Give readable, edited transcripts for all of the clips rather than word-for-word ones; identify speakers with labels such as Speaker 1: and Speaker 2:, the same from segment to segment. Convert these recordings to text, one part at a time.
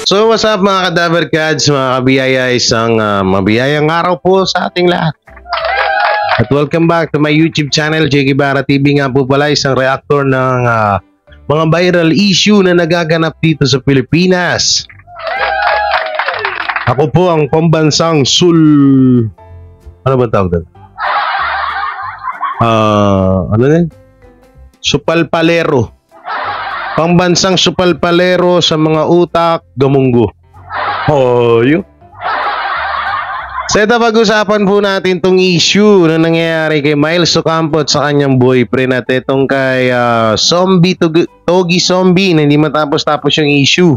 Speaker 1: So what's up mga Kadaver Cats, mga kabiyaya, isang mabiyayang araw po sa ating lahat. At welcome back to my YouTube channel, J. Guevara TV nga po pala, isang reactor ng mga viral issue na nagaganap dito sa Pilipinas. Ako po ang pambansang ano ba tawag doon? Ano din? Supalpalero. Pambansang supalpalero sa mga utak, gamunggo. Yun. So ito, pag-usapan po natin tong issue na nangyayari kay Miles Ocampo at sa kanyang boyfriend, at itong kay Togi Zombie na hindi matapos-tapos yung issue.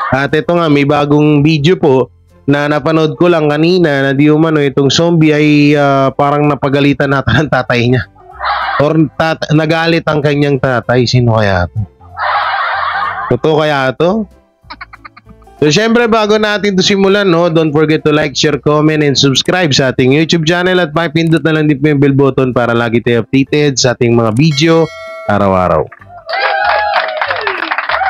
Speaker 1: At ito nga, may bagong video po na napanood ko lang kanina na di umano itong zombie ay parang napagalitan natin ng tatay niya. Or nagalit ang kanyang tatay. Sino kaya ito? Totoo kaya ito? So syempre, bago natin ito simulan, don't forget to like, share, comment, and subscribe sa ating YouTube channel, at pakipindot na lang din po yung bell button para lagi tayo updated sa ating mga video araw-araw.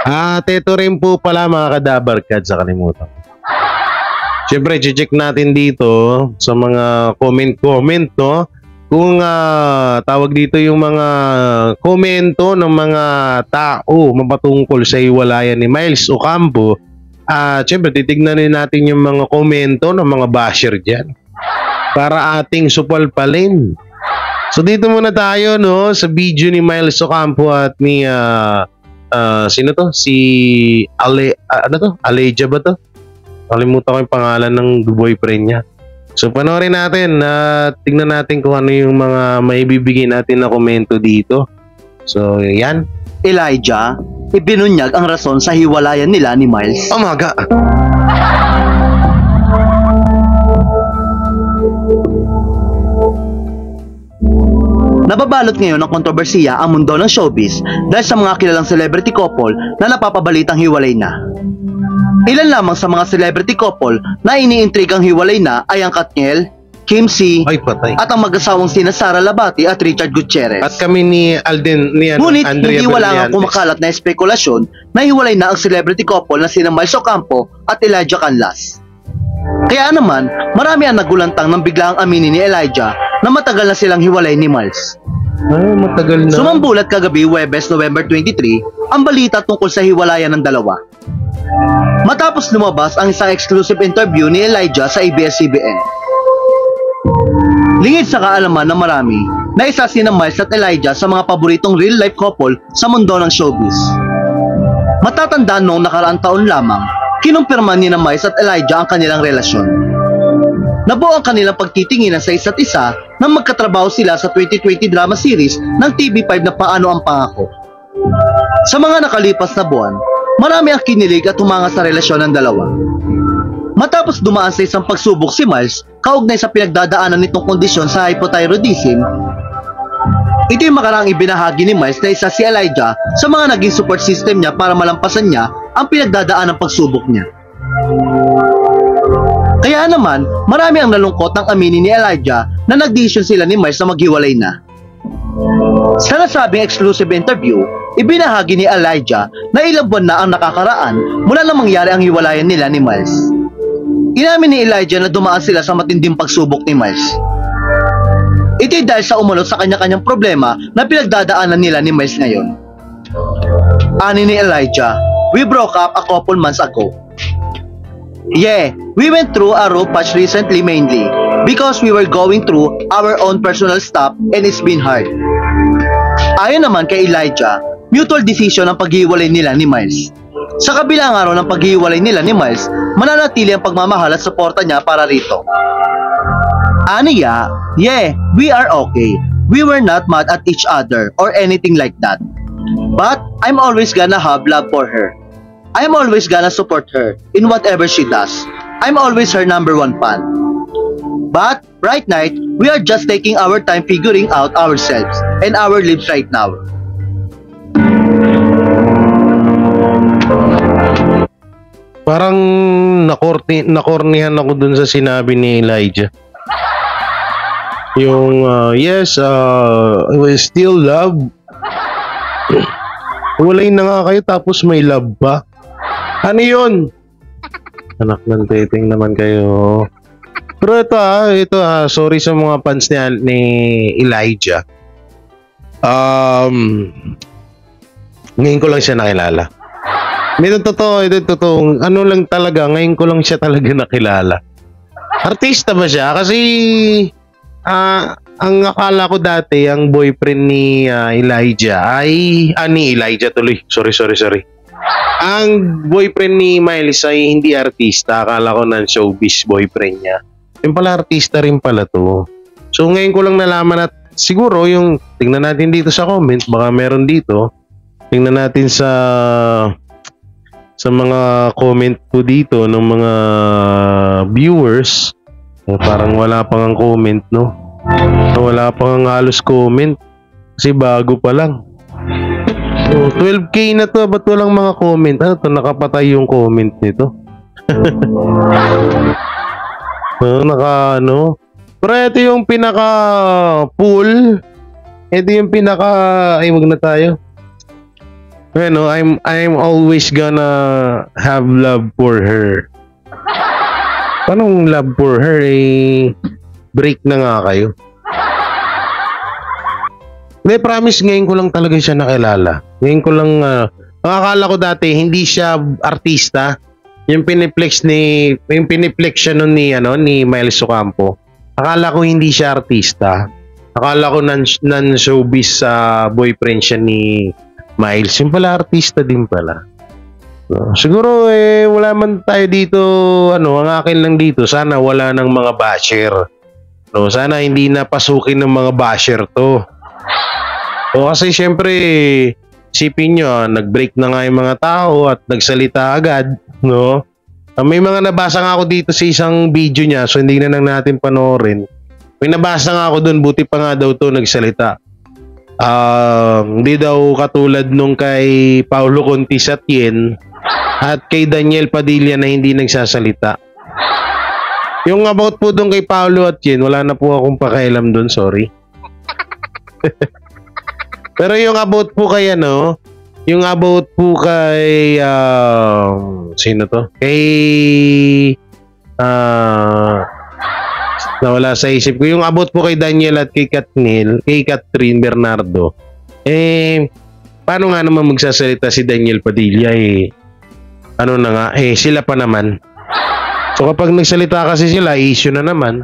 Speaker 1: At ito rin po pala mga Kadaver Cats, sa kalimutan. Syempre, check natin dito sa mga comment, kung tawag dito yung mga komento ng mga tao mapatungkol sa hiwalayan ni Miles Ocampo. Syempre, titignan natin yung mga komento ng mga basher dyan para ating supalpalin. So dito muna tayo sa video ni Miles Ocampo at ni sino to? Si Aleja ba to? Kalimutan ko yung pangalan ng boyfriend niya. So panoorin natin at tingnan natin kung ano yung mga maibibigay natin na komento dito. So yan.
Speaker 2: Elijah, ibinunyag ang rason sa hiwalayan nila ni Miles.
Speaker 1: Umaga.
Speaker 2: Nababalot ngayon ng kontrobersiya ang mundo ng showbiz dahil sa mga kilalang celebrity couple na napapabalitang hiwalay na. Ilan lamang sa mga celebrity couple na iniintrigang hiwalay na ay ang Katniel, Kim C, at ang mag-asawang sina Sara Labati at Richard Gutierrez.
Speaker 1: At kami ni Alden,
Speaker 2: ngunit
Speaker 1: Andrea,
Speaker 2: hindi wala nga kumakalat na espekulasyon na hiwalay na ang celebrity couple na sina Miles Ocampo at Elijah Canlas. Kaya naman, marami ang nagulantang nang biglang aminin ni Elijah na matagal na silang hiwalay ni Miles.
Speaker 1: Ay, matagal na.
Speaker 2: Sumambulat kagabi, Huwebes, November 23, ang balita tungkol sa hiwalayan ng dalawa. Matapos lumabas ang isang exclusive interview ni Elijah sa ABS-CBN. Lingid sa kaalaman ng marami na isa sina Miles at Elijah sa mga paboritong real-life couple sa mundo ng showbiz. Matatandaan noong nakaraang taon lamang, kinumpirma ni Miles at Elijah ang kanilang relasyon. Nabuo ang kanilang pagtitinginan sa isa't isa nang magkatrabaho sila sa 2020 drama series ng TV5 na Paano ang Pangako. Sa mga nakalipas na buwan, marami ang kinilig at humanga sa relasyon ng dalawa. Matapos dumaan sa isang pagsubok si Miles kaugnay sa pinagdadaanan nitong kondisyon sa hypothyroidism, ito yung makaraang ibinahagi ni Miles na isa si Elijah sa mga naging support system niya para malampasan niya ang pinagdadaan ng pagsubok niya. Kaya naman, marami ang nalungkot ng aminin ni Elijah na nagdesisyon sila ni Miles na maghiwalay na. Sa nasabing exclusive interview, ibinahagi ni Elijah na ilang buwan na ang nakakaraan mula nang mangyari ang hiwalayan nila ni Miles. Inamin ni Elijah na dumaan sila sa matinding pagsubok ni Miles. Ito'y dahil sa umunod sa kanya-kanyang problema na pinagdadaanan nila ni Miles ngayon. Ani ni Elijah, "We broke up a couple months ago. Yeah, we went through a rough patch recently mainly because we were going through our own personal stuff and it's been hard." Ayon naman kay Elijah, mutual decision ang paghiwalay nila ni Miles. Sa kabilang araw ng paghiwalay nila ni Miles, mananatili ang pagmamahal at suporta niya para rito. Aniya, "Yeah, we are okay. We were not mad at each other or anything like that. But I'm always gonna have love for her. I'm always gonna support her in whatever she does. I'm always her #1 fan. But right now, we are just taking our time figuring out ourselves and our lives right now."
Speaker 1: Parang nakornihan ako dun sa sinabi ni Elijah. Yung yes, we still love. Walay na nga kayo tapos may love pa. Ano yun? Anak ng titing naman kayo. Pero ito sorry sa mga fans ni Elijah. Ngayon ko lang siya nakilala. Ito totoo. Ano lang talaga, ngayon ko lang siya talaga nakilala. Artista ba siya? Kasi ang akala ko dati, ang boyfriend ni Elijah ay ni Elijah tuloy. Sorry. Ang boyfriend ni Miles ay hindi artista. Akala ko non-showbiz boyfriend niya. Yung pala artista rin pala to. So ngayon ko lang nalaman at siguro yung tingnan natin dito sa comment, baka meron dito. Tingnan natin sa mga comment po dito ng mga viewers. Parang wala pang ang comment, no? Wala pang ang halos comment kasi bago pa lang. So, 12K na to, ba't walang mga comment? Ano to, nakapatay yung comment nito. Pero ito yung pinaka pool. Ito yung pinaka wag na tayo. I'm always gonna have love for her. Paano love for her? Break na nga kayo. Hindi, promise, ngayon ko lang talaga siya nakilala. Ngayon ko lang, akala ko dati, hindi siya artista. Yung piniplex siya nun ni Miles Ocampo. Akala ko hindi siya artista. Akala ko non-showbiz boyfriend siya ni Miles. Yung pala, artista din pala. Siguro, wala man tayo dito, ang akin lang dito, sana wala ng mga basher. Sana hindi napasukin ng mga basher to. Kasi syempre, isipin nyo, nag-break na nga yung mga tao at nagsalita agad, no? May mga nabasa nga ako dito sa isang video niya, so hindi na lang natin panoorin. May nabasa nga ako dun, buti pa nga daw to nagsalita. Hindi daw katulad nung kay Paulo Contis Atienza at kay Daniel Padilla na hindi nagsasalita. Yung about po doon kay Paulo Atienza, wala na po akong pakialam doon, sorry. Pero yung about po kay sino to? Kay nawala sa isip ko. Yung about po kay Daniel at kay Catherine Bernardo. Paano nga naman magsasalita si Daniel Padilla sila pa naman. So kapag nagsalita kasi sila, issue na naman.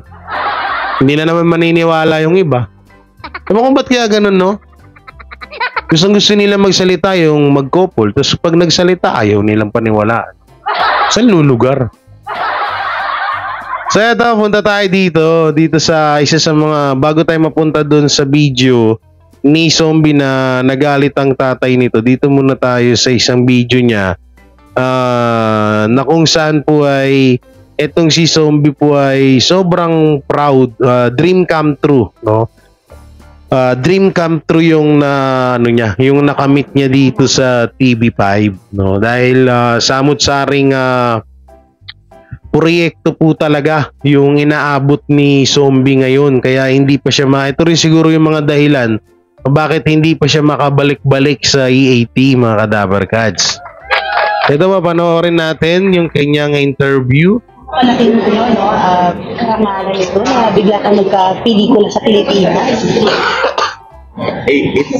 Speaker 1: Hindi na naman maniniwala yung iba. Ewan kung ba't kaya ganun, no? Gusto nila magsalita yung mag-couple, tapos pag nagsalita, ayaw nilang paniwalaan. Saan lulugar? So ito, punta tayo dito sa isa sa mga, bago tayo mapunta doon sa video ni Zombie na nagalit ang tatay nito, dito muna tayo sa isang video niya na kung saan po ay etong si Zombie po ay sobrang proud, dream come true, no? Dream come true yung yung nakamit niya dito sa TV5, no? Dahil samut-saring proyekto po talaga yung inaabot ni Zombie ngayon, kaya hindi pa siya ito rin siguro yung mga dahilan bakit hindi pa siya makabalik-balik sa EAT, mga Kadaver Cats. Ito ba, panoorin natin yung kanyang interview.
Speaker 3: Malaking karangalan ito na bigla kang nagka-pelikula sa Pilipinas.
Speaker 4: It's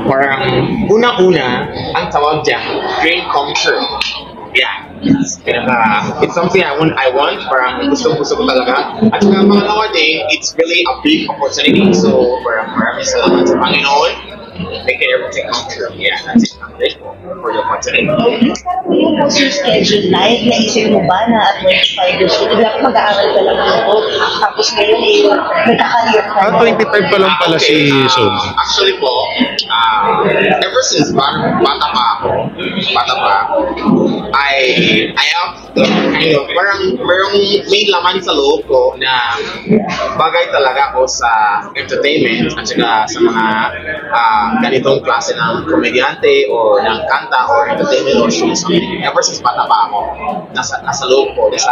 Speaker 4: parang una-una ang tawag dyan, dream come true. Yeah. It's something I want, parang gusto ko talaga. At saka pangalawa din, it's really a big opportunity. So parang maraming salamat sa Panginoon. Making everything come true. Yeah, that's it. I'm grateful for the opportunity.
Speaker 3: Yung poster schedule night, naisip mo ba na at 25 years old, dapat mag-aaral ka lang ako, tapos ngayon nagka-career ka.
Speaker 1: 25 pa lang pala si Zombie.
Speaker 4: Actually po, ever since bata pa, I have parang merong may laman sa loob ko na bagay talaga ako sa entertainment at saka sa mga ganitong klase ng komedyante o ng kanta or entertainment or show something. Ever since bata pa ako, nasa loob ko, it's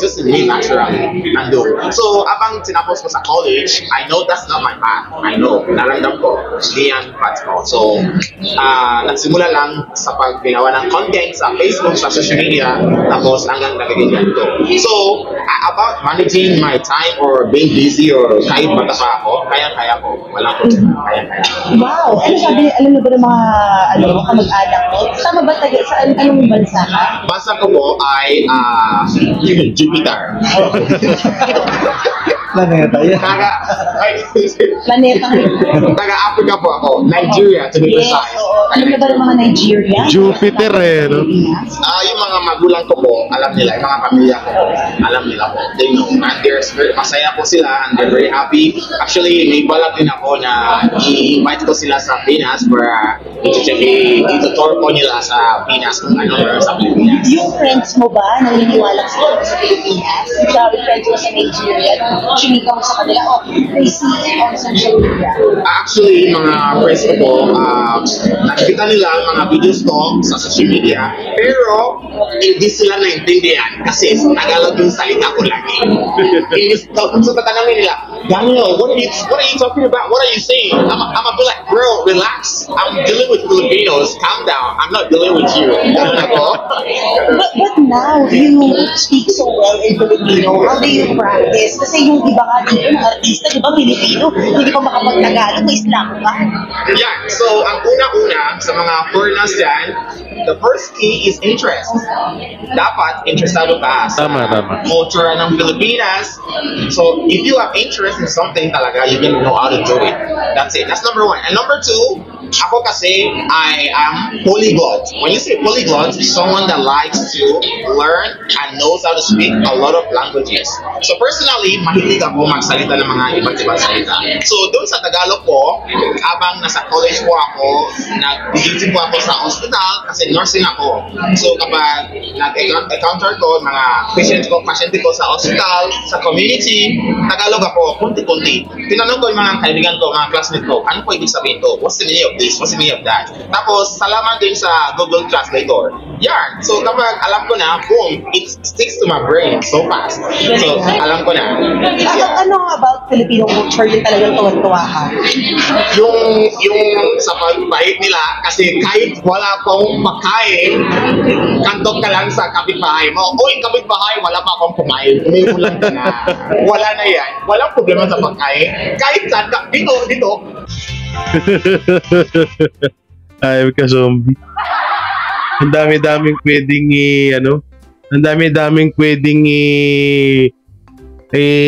Speaker 4: just in me naturally nandun. So, abang tinapos ko sa college, I know that's not my path. I know, naramdam ko, hindi yan path No? So, nagsimula lang sa pagginawa ng content sa Facebook, sa social media, tapos hanggang nagiging ganito. So, about managing my time or being busy or kahit bata pa ako, kaya-kaya ko. Walang problema. Kaya-kaya.
Speaker 3: Wow! Ano sabi, alam mo ba ng mga kamag-anak mo? Tama ba tayo? Sa anong bansa ka?
Speaker 4: Basa ko po ay Jupiter.
Speaker 2: Planeta yan.
Speaker 3: Planeta.
Speaker 4: Taga-Africa po ako. Nigeria, to be
Speaker 3: Yes,
Speaker 4: precise.
Speaker 3: oo. Alam mo ba ng mga Nigeria?
Speaker 1: Jupiter no?
Speaker 4: Yung mga magulang ko po, alam nila, yung mga pamilya ko, alam nila po. They know. And masaya po sila and they're very happy. Actually, may balak din ako na i-invite ko sila sa Pinas para itutur po nila sa Pinas kung ano meron sa Pilipinas.
Speaker 3: Yung friends mo ba, naniniwala sila sa Pilipinas? Sabi friends mo sa Nigeria, chumika mo sa kanila, they see on social media.
Speaker 4: Actually, mga friends ko po, nakikita nila ang mga videos ko sa social media, pero hindi sila naintindihan kasi Tagalog yung salita ko lagi. So, tatanungin nila, Daniel, what are you talking about? What are you saying? I'm gonna be like, bro, relax. I'm dealing with Filipinos. Calm down. I'm not dealing with you. Ganun ako.
Speaker 3: But now, you speak so well in Filipino. How do you practice? Kasi yung iba nga dito ng artista, di ba, Filipino, hindi pa makapag-Tagalog, may Islam ka.
Speaker 4: Yeah, so ang una-una sa mga foreigners dyan, the first key is interest. Dapat interesado ka sa
Speaker 1: Tama.
Speaker 4: culture ng Pilipinas. So if you have interest in something talaga, you can know how to do it. That's it. That's number one. And number two, ako kasi, I am polyglot. When you say polyglot, someone that likes to learn and knows how to speak a lot of languages. So personally, mahilig ako magsalita ng mga iba't ibang salita. So doon sa Tagalog ko, habang nasa college po ako, nag-duty po ako sa hospital kasi nursing ako. So kapag nag-encounter ko mga pasyente ko sa hospital, sa community, Tagalog ako, kunti-kunti. Tinanong ko yung mga kaibigan ko, mga classmates ko, ano po ibig sabihin to? What's the meaning of this? What's the meaning of that? Tapos, salamat din sa Google Translator. Yan. So, kapag alam ko na, boom, it sticks to my brain so fast. So, alam ko na.
Speaker 3: Ano about Filipino culture yung talagang tuwan-tuwa ka?
Speaker 4: Yung sa pagbahit nila, kasi kahit wala pong pagkain, kantok ka lang sa kapitbahay mo. Uy, kapitbahay, wala pa akong kumain. Umiulan ka na. Wala na yan. Walang problema sa pagkain. Kahit saan ka, dito.
Speaker 1: Ayaw ka zombie. Ang dami-daming pwedeng ang dami-daming pwedeng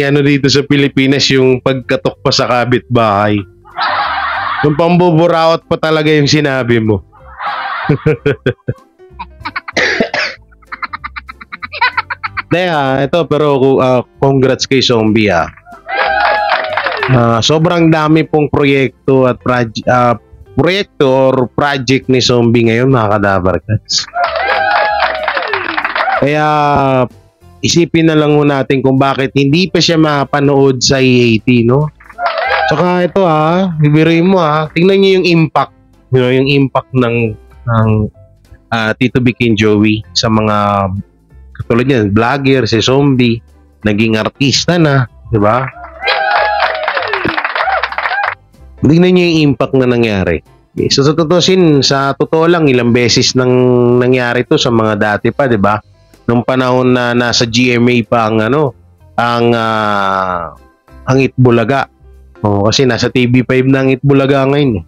Speaker 1: ano dito sa Pilipinas yung pagkatok pa sa kapitbahay. Yung pambuburaot pa talaga yung sinabi mo. Ito pero congrats kay Zombie sobrang dami pong proyekto at proyekto or project ni Zombie ngayon, mga Kadabarkats. Kaya isipin na lang natin kung bakit hindi pa siya mapanood sa EAT, no? Saka ito bibiruin mo tingnan niyo yung impact, yung impact ng Tito Vic and Joey sa mga katulad niyan, vlogger, si Zombie, naging artista na, di ba? Tingnan niyo yung impact na nangyari. So sa totoo lang, ilang beses nang nangyari to sa mga dati pa, di ba? Nung panahon na nasa GMA pa ang Itbulaga. Kasi nasa TV5 na ang Itbulaga ngayon.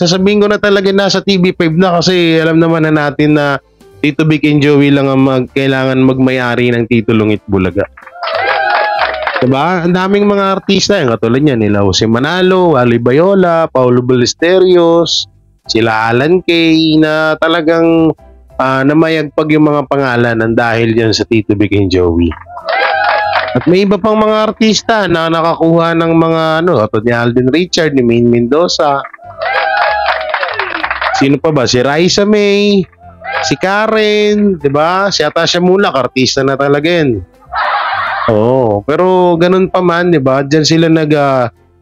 Speaker 1: Sasabihin ko na talaga nasa TV5 na kasi alam naman na natin na Tito Vic and Joey lang ang kailangan magmayari ng titulong Itbulaga. Diba? Ang daming mga artista yung katulad niya, nila Jose Manalo, Wally Bayola, Paulo Ballesteros, sila Alan Kay, na talagang namayagpag yung mga pangalan ng dahil dyan sa Tito Vic and Joey. At may iba pang mga artista na nakakuha ng mga katulad ni Alden Richard, ni Maine Mendoza. Sino pa ba? Si Raisa May, si Karen, diba? Si Atasha Mulak, artista na talaga yan. Pero ganun pa man, 'di ba? Diyan sila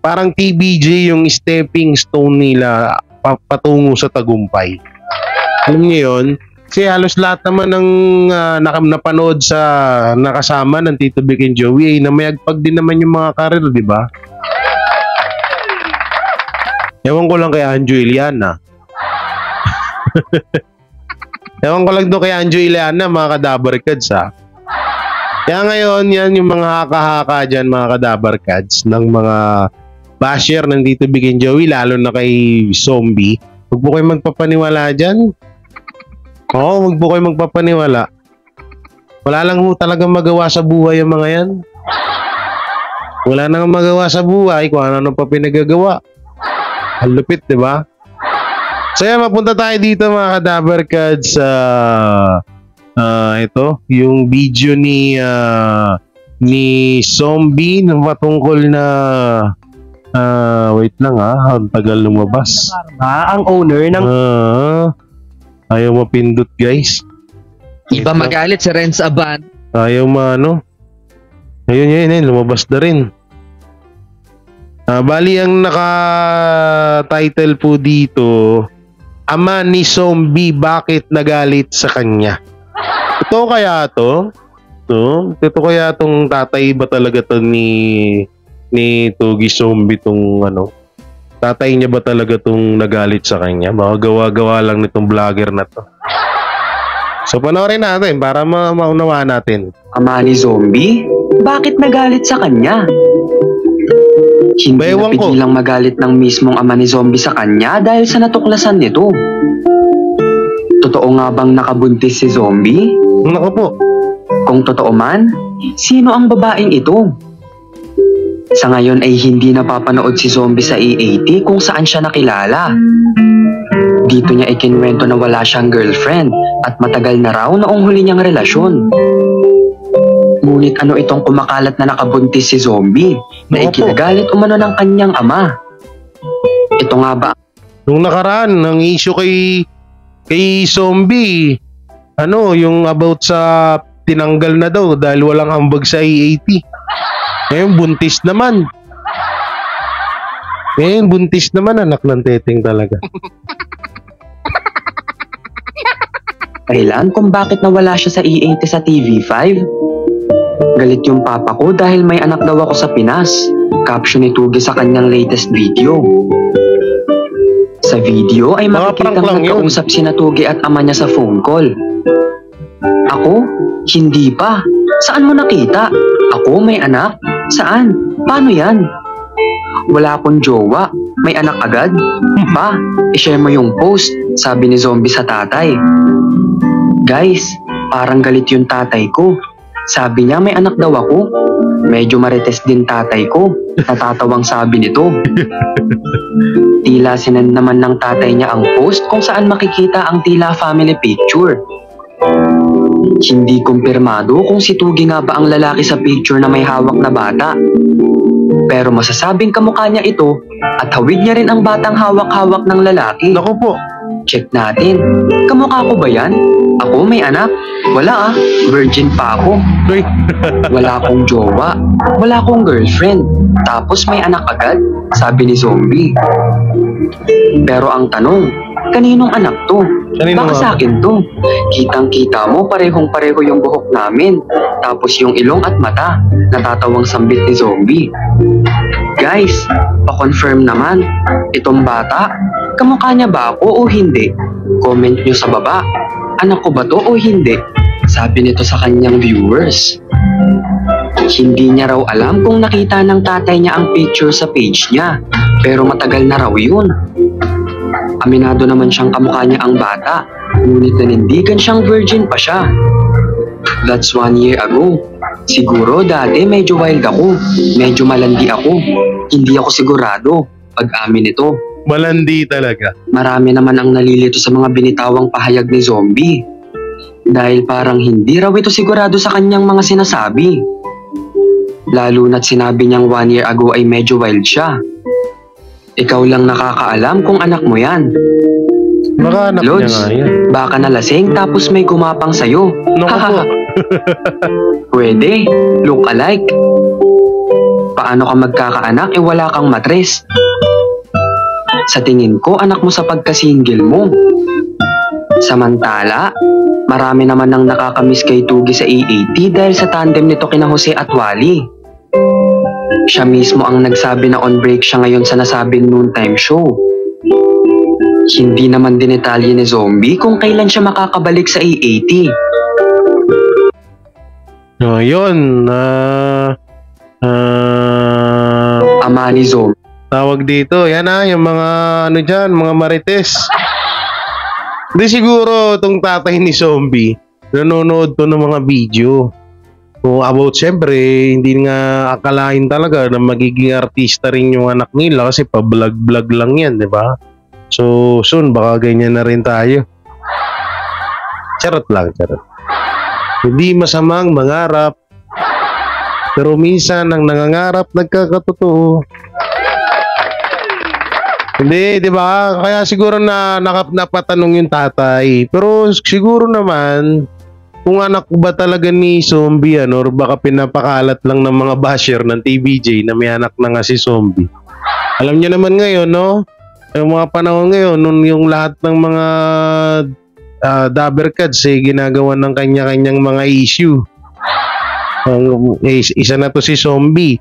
Speaker 1: parang TBJ yung stepping stone nila patungo sa tagumpay. Alam niyo 'yon? Kasi halos lahat naman ng napanood sa nakasama ng Tito Vic and Joey na mayagpag din naman yung mga karir, 'di ba? Ewan ko lang kay Anjo Iliana. Ewan ko lang doon kay Anjo Iliana, mga kadabarkads ha. Kaya ngayon, yan yung mga haka-haka dyan, mga kadabarkads, ng mga basher ng Tito Vic and Joey, lalo na kay Zombie. Huwag po kayo magpapaniwala dyan. Oo, huwag po kayo magpapaniwala. Wala lang ho talagang magawa sa buhay yung mga yan. Wala nang magawa sa buhay kung ano pa pinagagawa. Ang lupit, di ba? So yan, mapunta tayo dito mga kadabarkads sa ito, yung video ni Zombie na patungkol na wait lang ang tagal lumabas.
Speaker 5: Ang owner ng
Speaker 1: Ayaw mapindot guys.
Speaker 5: iba magalit si Renz Aban.
Speaker 1: Ayaw maano. Ayun, lumabas na rin. Bali ang naka-title po dito, ama ni Zombie bakit nagalit sa kanya. Ito kaya to? Ito kaya tong tatay ba talaga to ni Togi Zombie tong ano? Tatay niya ba talaga tong nagalit sa kanya? Baka gawa-gawa lang nitong vlogger na to. So panoorin natin para maunawaan natin.
Speaker 6: Ama ni Zombie? Bakit nagalit sa kanya? Hindi
Speaker 1: Ewan ko.
Speaker 6: napigilang magalit ng mismong ama ni Zombie sa kanya dahil sa natuklasan nito. Totoo nga bang nakabuntis si Zombie?
Speaker 1: Naku po.
Speaker 6: Kung totoo man, sino ang babaeng ito? Sa ngayon ay hindi napapanood si Zombie sa EAT kung saan siya nakilala. Dito niya ikinwento na wala siyang girlfriend at matagal na raw noong huli niyang relasyon. Ngunit ano itong kumakalat na nakabuntis si Zombie na
Speaker 1: Opo.
Speaker 6: ikinagalit umano ng kanyang ama? Ito nga ba
Speaker 1: Nung nakaraan, ang issue kay Zombie, yung about sa tinanggal na daw dahil walang ambag sa EAT. Ngayon, buntis naman. Anak ng teteng talaga.
Speaker 6: dahilan kung bakit nawala siya sa EAT sa TV5? Galit yung papa ko dahil may anak daw ako sa Pinas. Caption ni Tugi sa kanyang latest video. Sa video ay
Speaker 1: Mga prank
Speaker 6: makikitang
Speaker 1: lang yun.
Speaker 6: nagkausap si Tugi at ama niya sa phone call. Ako? Hindi pa. Saan mo nakita? Ako may anak? Saan? Paano yan? Wala akong jowa. May anak agad? Pa, ishare mo yung post, sabi ni Zombie sa tatay. Guys, parang galit yung tatay ko. Sabi niya may anak daw ako. Medyo marites din tatay ko. Natatawang sabi nito. Tila sinend naman ng tatay niya ang post kung saan makikita ang tila family picture. Hindi kumpirmado kung si Tugi nga ba ang lalaki sa picture na may hawak na bata. Pero masasabing kamukha niya ito at hawig niya rin ang batang hawak-hawak ng lalaki.
Speaker 1: Naku po.
Speaker 6: Check natin. Kamukha ko ba yan? Ako may anak? Wala virgin pa ako.
Speaker 1: Uy.
Speaker 6: Wala akong jowa. Wala akong girlfriend. Tapos may anak agad, sabi ni Zombie. Pero ang tanong, kaninong anak to?
Speaker 1: Kanino
Speaker 6: Baka
Speaker 1: nga?
Speaker 6: sa akin to. Kitang-kita mo parehong-pareho yung buhok namin. Tapos yung ilong at mata, natatawang sambit ni Zombie. Guys, pa-confirm naman. Itong bata, kamukha niya ba ako o hindi? Comment nyo sa baba. Anak ko ba to o hindi? Sabi nito sa kanyang viewers. Hindi niya raw alam kung nakita ng tatay niya ang picture sa page niya. Pero matagal na raw yun. Aminado naman siyang kamukha niya ang bata. Ngunit nanindigan siyang virgin pa siya. That's 1 year ago. Siguro dati medyo wild ako. Medyo malandi ako. Hindi ako sigurado pag-amin ito.
Speaker 1: Malandi talaga.
Speaker 6: Marami naman ang nalilito sa mga binitawang pahayag ni Zombie. Dahil parang hindi raw ito sigurado sa kanyang mga sinasabi. Lalo na't sinabi niyang 1 year ago ay medyo wild siya. Ikaw lang nakakaalam kung anak mo yan.
Speaker 1: Baka anak niya
Speaker 6: Lods,
Speaker 1: nga yan.
Speaker 6: baka nalasing tapos may gumapang sa'yo.
Speaker 1: Naku po.
Speaker 6: Pwede, look alike. Paano ka magkakaanak wala kang matres? Sa tingin ko, anak mo sa pagka-single mo. Samantala, marami naman nang nakakamiss kay Tugi sa EAT dahil sa tandem nito kina Jose at Wally. Siya mismo ang nagsabi na on break siya ngayon sa nasabing noontime show. Hindi naman dinetalye ni Zombie kung kailan siya makakabalik sa A80.
Speaker 1: Yun.
Speaker 6: Ama ni Zombie.
Speaker 1: Tawag dito. Yan yung mga ano dyan, mga marites. Hindi siguro itong tatay ni Zombie, nanonood to ng mga video. So about syempre, hindi nga akalain talaga na magiging artista rin yung anak nila kasi pa-vlog-vlog lang yan, di ba? So soon, baka ganyan na rin tayo. Charot lang, charot. Hindi masamang mangarap, pero minsan ang nangangarap nagkakatotoo. Hindi, di ba? Kaya siguro na napatanong yung tatay. Pero siguro naman, kung anak ko ba talaga ni Zombie, or baka pinapakalat lang ng mga basher ng TVJ na may anak na nga si Zombie. Alam niyo naman ngayon, no? Yung mga panahon ngayon, nung yung lahat ng mga dabbercats ginagawa ng kanya-kanyang mga issue. Isa na to si Zombie.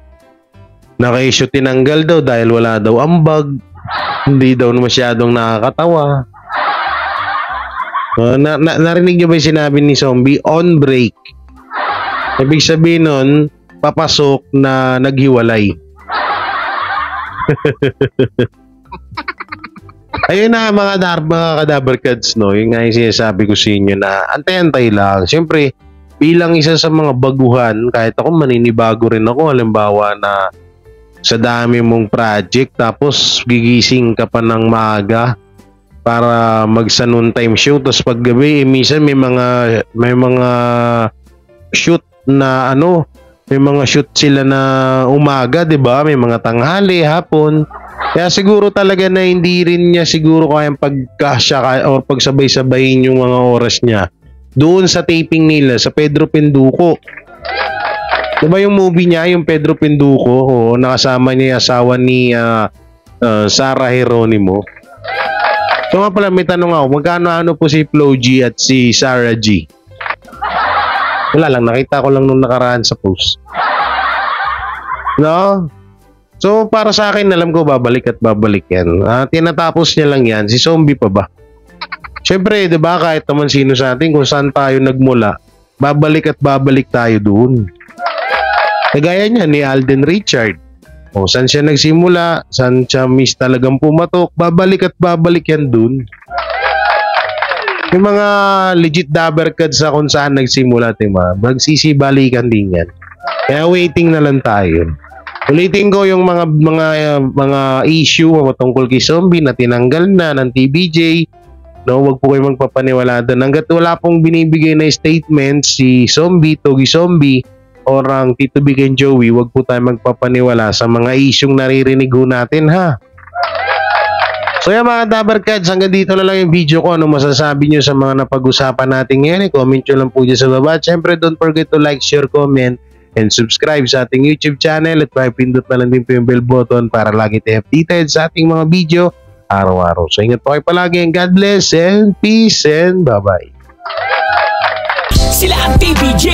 Speaker 1: Naka-issue tinanggal daw dahil wala daw ambag. Hindi daw masyadong nakakatawa. Narinig niyo ba yung sinabi ni Zombie? On break. Ibig sabihin nun, papasok na naghiwalay. Ayun na mga kadabarkads, no? Yung nga yung sinasabi ko sa inyo na antay-antay lang. Siyempre, bilang isa sa mga baguhan, kahit ako maninibago rin ako, halimbawa na sa dami mong project tapos gigising ka pa ng maaga para magsa noon time show, tapos paggabi minsan may mga shoot na may mga shoot sila na umaga, 'di ba? May mga tanghali, hapon. Kaya siguro talaga na hindi rin niya siguro kayang pagkasya o pagsabay-sabayin yung mga oras niya doon sa taping nila sa Pedro Penduko. Diba yung movie niya, yung Pedro Penduko, nakasama niya yung asawa ni Sarah Geronimo. So nga pala, may tanong ako, magkano po si Flo G at si Sarah G? Wala lang, nakita ko lang nung nakaraan sa post. No? So para sa akin, alam ko babalik at babalik yan. Tinatapos niya lang yan, si Zombie pa ba? Siyempre, diba, kahit naman sino sa atin, kung saan tayo nagmula, babalik at babalik tayo doon. Kagaya niya ni Alden Richard. O saan siya nagsimula, saan siya talagang pumatok, babalik at babalik yan dun. Yung mga legit dabbercads sa kung saan nagsimula, diba? Magsisibalikan din yan. Kaya waiting na lang tayo. Ulitin ko yung mga issue tungkol kay Zombie na tinanggal na ng TVJ. No, wag po kayo magpapaniwala doon. Hanggat wala pong binibigay na statement si Zombie, Togi Zombie, or ang Tito Big and Joey, wag po tayo magpapaniwala sa mga isyong naririnig ho natin, ha? So yan mga dabbercads, hanggang dito na lang yung video ko. Ano masasabi nyo sa mga napag-usapan natin ngayon? I-comment nyo lang po dyan sa baba. Siyempre, don't forget to like, share, comment, and subscribe sa ating YouTube channel. At pindot na lang din po yung bell button para lagi tayo updated sa ating mga video araw-araw. So ingat po kayo palagi, and God bless, and peace, and bye-bye.
Speaker 7: Sila ang TBJ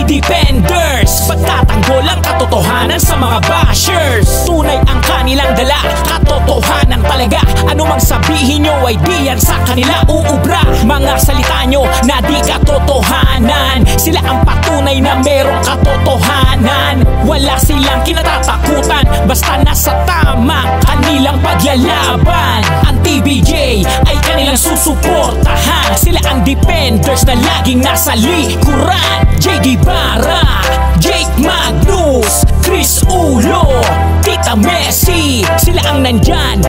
Speaker 7: Defenders. Pagtatanggol ang katotohanan sa mga bashers. Tunay ang kanilang dala, katotohanan talaga. Anumang sabihin nyo ay di yan sa kanila uubra. Mga salita nyo na di katotohanan. Sila ang patunay na merong katotohanan. Wala silang kinatatakutan, basta nasa tama kanilang paglalaban. Ang TBJ ay kanilang susuportahan. Sila ang defenders na laging nasa likuran. JD Barra, Jake Magnus, Chris Ulo, Tita Messi, sila ang nandyan.